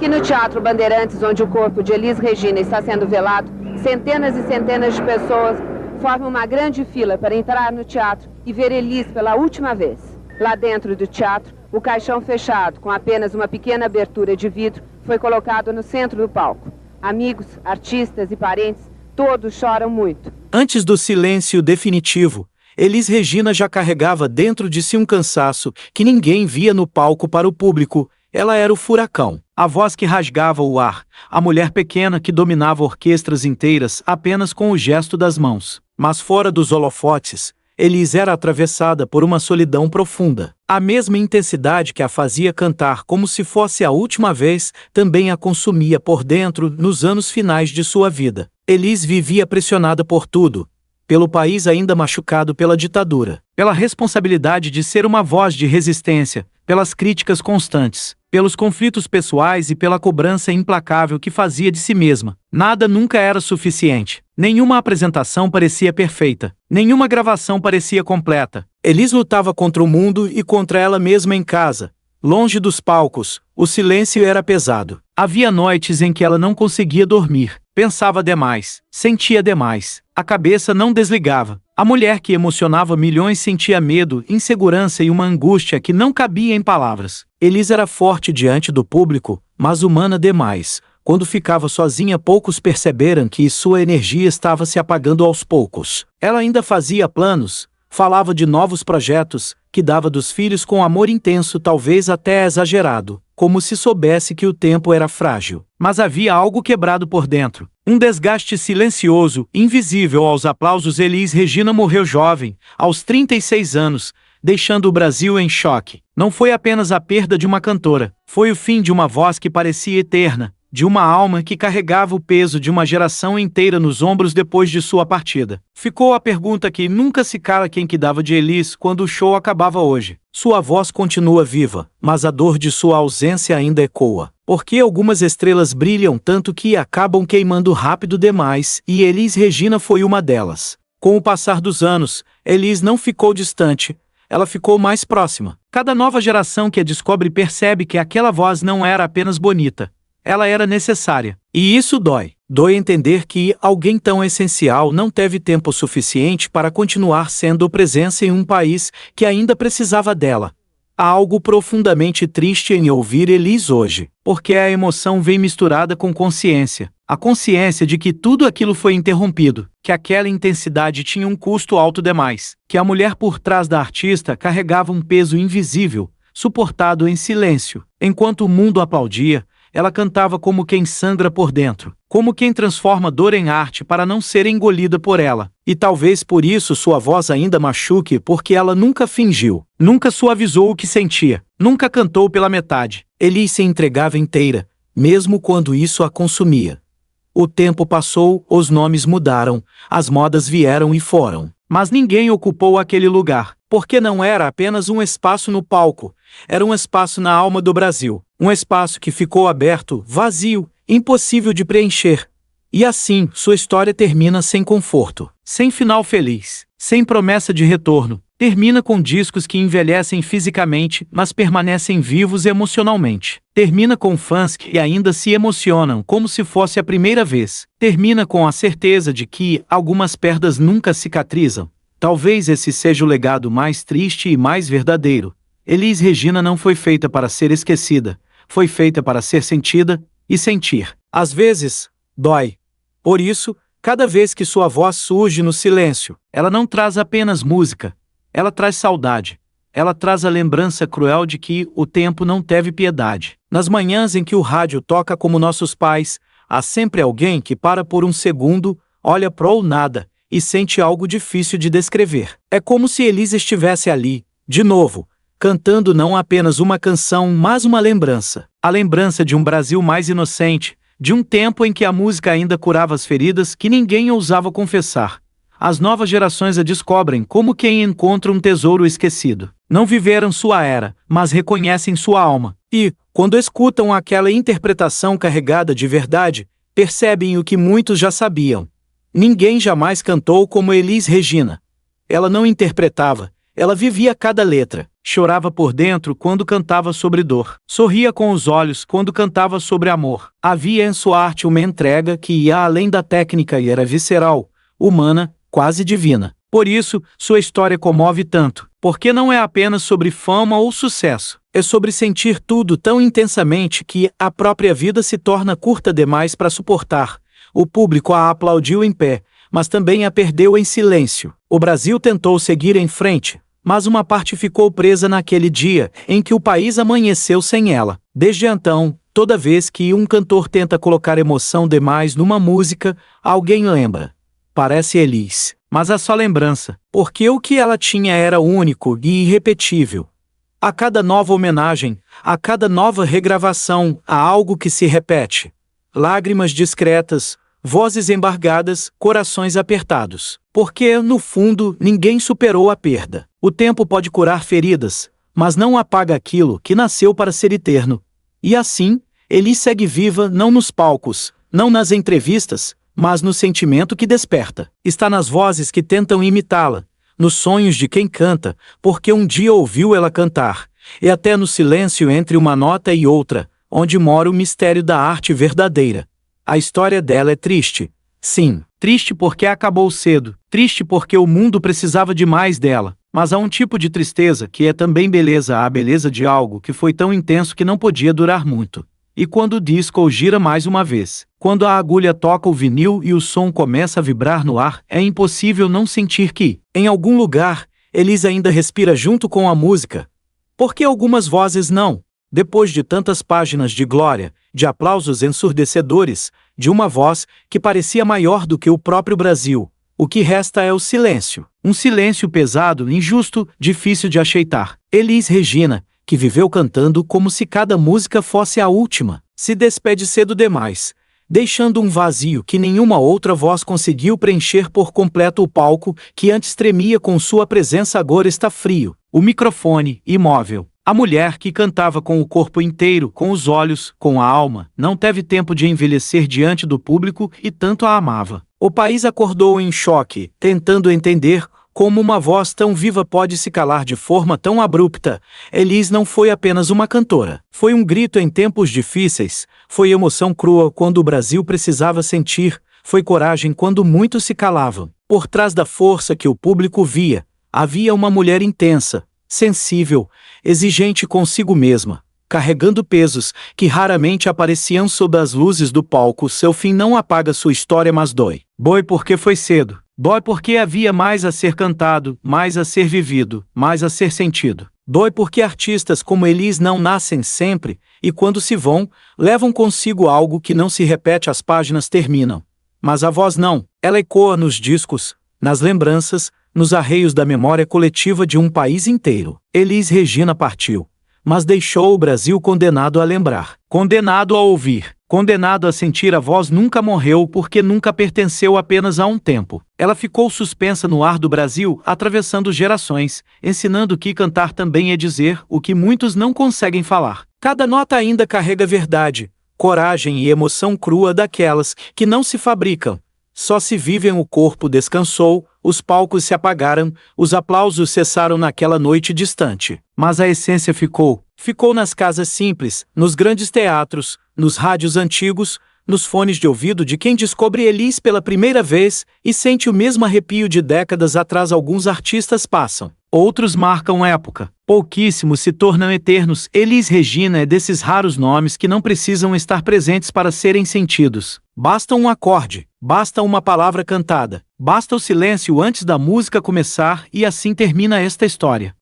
Aqui no Teatro Bandeirantes, onde o corpo de Elis Regina está sendo velado, centenas e centenas de pessoas formam uma grande fila para entrar no teatro e ver Elis pela última vez. Lá dentro do teatro, o caixão fechado, com apenas uma pequena abertura de vidro, foi colocado no centro do palco. Amigos, artistas e parentes, todos choram muito. Antes do silêncio definitivo, Elis Regina já carregava dentro de si um cansaço que ninguém via no palco para o público. Ela era o furacão, a voz que rasgava o ar, a mulher pequena que dominava orquestras inteiras apenas com o gesto das mãos. Mas fora dos holofotes, Elis era atravessada por uma solidão profunda. A mesma intensidade que a fazia cantar como se fosse a última vez, também a consumia por dentro nos anos finais de sua vida. Elis vivia pressionada por tudo. Pelo país ainda machucado pela ditadura, pela responsabilidade de ser uma voz de resistência, pelas críticas constantes, pelos conflitos pessoais e pela cobrança implacável que fazia de si mesma. Nada nunca era suficiente. Nenhuma apresentação parecia perfeita. Nenhuma gravação parecia completa. Elis lutava contra o mundo e contra ela mesma em casa. Longe dos palcos, o silêncio era pesado. Havia noites em que ela não conseguia dormir. Pensava demais, sentia demais. A cabeça não desligava. A mulher que emocionava milhões sentia medo, insegurança e uma angústia que não cabia em palavras. Elis era forte diante do público, mas humana demais. Quando ficava sozinha, poucos perceberam que sua energia estava se apagando aos poucos. Ela ainda fazia planos, falava de novos projetos, que dava dos filhos com amor intenso, talvez até exagerado, como se soubesse que o tempo era frágil. Mas havia algo quebrado por dentro. Um desgaste silencioso, invisível aos aplausos. Elis Regina morreu jovem, aos 36 anos, deixando o Brasil em choque. Não foi apenas a perda de uma cantora, foi o fim de uma voz que parecia eterna, de uma alma que carregava o peso de uma geração inteira nos ombros depois de sua partida. Ficou a pergunta que nunca se cala: quem cuidava de Elis quando o show acabava hoje? Sua voz continua viva, mas a dor de sua ausência ainda ecoa. Porque algumas estrelas brilham tanto que acabam queimando rápido demais, e Elis Regina foi uma delas. Com o passar dos anos, Elis não ficou distante, ela ficou mais próxima. Cada nova geração que a descobre percebe que aquela voz não era apenas bonita. Ela era necessária. E isso dói. Dói entender que alguém tão essencial não teve tempo suficiente para continuar sendo presença em um país que ainda precisava dela. Há algo profundamente triste em ouvir Elis hoje, porque a emoção vem misturada com consciência. A consciência de que tudo aquilo foi interrompido, que aquela intensidade tinha um custo alto demais, que a mulher por trás da artista carregava um peso invisível, suportado em silêncio. Enquanto o mundo aplaudia, ela cantava como quem sangra por dentro, como quem transforma dor em arte para não ser engolida por ela. E talvez por isso sua voz ainda machuque, porque ela nunca fingiu, nunca suavizou o que sentia, nunca cantou pela metade. Elis se entregava inteira, mesmo quando isso a consumia. O tempo passou, os nomes mudaram, as modas vieram e foram. Mas ninguém ocupou aquele lugar, porque não era apenas um espaço no palco, era um espaço na alma do Brasil. Um espaço que ficou aberto, vazio, impossível de preencher. E assim, sua história termina sem conforto, sem final feliz, sem promessa de retorno. Termina com discos que envelhecem fisicamente, mas permanecem vivos emocionalmente. Termina com fãs que ainda se emocionam como se fosse a primeira vez. Termina com a certeza de que algumas perdas nunca cicatrizam. Talvez esse seja o legado mais triste e mais verdadeiro. Elis Regina não foi feita para ser esquecida. Foi feita para ser sentida e sentir. Às vezes, dói. Por isso, cada vez que sua voz surge no silêncio, ela não traz apenas música. Ela traz saudade. Ela traz a lembrança cruel de que o tempo não teve piedade. Nas manhãs em que o rádio toca como nossos pais, há sempre alguém que para por um segundo, olha pro nada e sente algo difícil de descrever. É como se Elis estivesse ali, de novo, cantando não apenas uma canção, mas uma lembrança. A lembrança de um Brasil mais inocente, de um tempo em que a música ainda curava as feridas que ninguém ousava confessar. As novas gerações a descobrem como quem encontra um tesouro esquecido. Não viveram sua era, mas reconhecem sua alma. E, quando escutam aquela interpretação carregada de verdade, percebem o que muitos já sabiam. Ninguém jamais cantou como Elis Regina. Ela não interpretava, ela vivia cada letra. Chorava por dentro quando cantava sobre dor. Sorria com os olhos quando cantava sobre amor. Havia em sua arte uma entrega que ia além da técnica e era visceral, humana, quase divina. Por isso, sua história comove tanto, porque não é apenas sobre fama ou sucesso. É sobre sentir tudo tão intensamente que a própria vida se torna curta demais para suportar. O público a aplaudiu em pé, mas também a perdeu em silêncio. O Brasil tentou seguir em frente, mas uma parte ficou presa naquele dia em que o país amanheceu sem ela. Desde então, toda vez que um cantor tenta colocar emoção demais numa música, alguém lembra. Parece Elis, mas é só lembrança, porque o que ela tinha era único e irrepetível. A cada nova homenagem, a cada nova regravação, há algo que se repete. Lágrimas discretas, vozes embargadas, corações apertados. Porque, no fundo, ninguém superou a perda. O tempo pode curar feridas, mas não apaga aquilo que nasceu para ser eterno. E assim, Elis segue viva não nos palcos, não nas entrevistas, mas no sentimento que desperta. Está nas vozes que tentam imitá-la, nos sonhos de quem canta, porque um dia ouviu ela cantar, e até no silêncio entre uma nota e outra, onde mora o mistério da arte verdadeira. A história dela é triste. Sim, triste porque acabou cedo, triste porque o mundo precisava demais dela. Mas há um tipo de tristeza que é também beleza, a beleza de algo que foi tão intenso que não podia durar muito. E quando o disco gira mais uma vez, quando a agulha toca o vinil e o som começa a vibrar no ar, é impossível não sentir que, em algum lugar, Elis ainda respira junto com a música. Porque algumas vozes não. Depois de tantas páginas de glória, de aplausos ensurdecedores, de uma voz que parecia maior do que o próprio Brasil, o que resta é o silêncio. Um silêncio pesado, injusto, difícil de aceitar. Elis Regina, que viveu cantando como se cada música fosse a última, se despede cedo demais, deixando um vazio que nenhuma outra voz conseguiu preencher por completo. O palco, que antes tremia com sua presença, agora está frio. O microfone, imóvel. A mulher que cantava com o corpo inteiro, com os olhos, com a alma, não teve tempo de envelhecer diante do público e tanto a amava. O país acordou em choque, tentando entender como uma voz tão viva pode se calar de forma tão abrupta. Elis não foi apenas uma cantora. Foi um grito em tempos difíceis, foi emoção crua quando o Brasil precisava sentir, foi coragem quando muitos se calavam. Por trás da força que o público via, havia uma mulher intensa, sensível, exigente consigo mesma, carregando pesos que raramente apareciam sob as luzes do palco. Seu fim não apaga sua história, mas dói. Dói porque foi cedo. Dói porque havia mais a ser cantado, mais a ser vivido, mais a ser sentido. Dói porque artistas como Elis não nascem sempre, e quando se vão, levam consigo algo que não se repete, as páginas terminam. Mas a voz não, ela ecoa nos discos, nas lembranças, nos arreios da memória coletiva de um país inteiro. Elis Regina partiu, mas deixou o Brasil condenado a lembrar, condenado a ouvir, condenado a sentir. A voz nunca morreu porque nunca pertenceu apenas a um tempo. Ela ficou suspensa no ar do Brasil, atravessando gerações, ensinando que cantar também é dizer o que muitos não conseguem falar. Cada nota ainda carrega verdade, coragem e emoção crua, daquelas que não se fabricam, só se vivem. O corpo descansou, os palcos se apagaram, os aplausos cessaram naquela noite distante. Mas a essência ficou. Ficou nas casas simples, nos grandes teatros, nos rádios antigos, nos fones de ouvido de quem descobre Elis pela primeira vez e sente o mesmo arrepio de décadas atrás. Alguns artistas passam, outros marcam época, pouquíssimos se tornam eternos. Elis Regina é desses raros nomes que não precisam estar presentes para serem sentidos. Basta um acorde, basta uma palavra cantada, basta o silêncio antes da música começar, e assim termina esta história.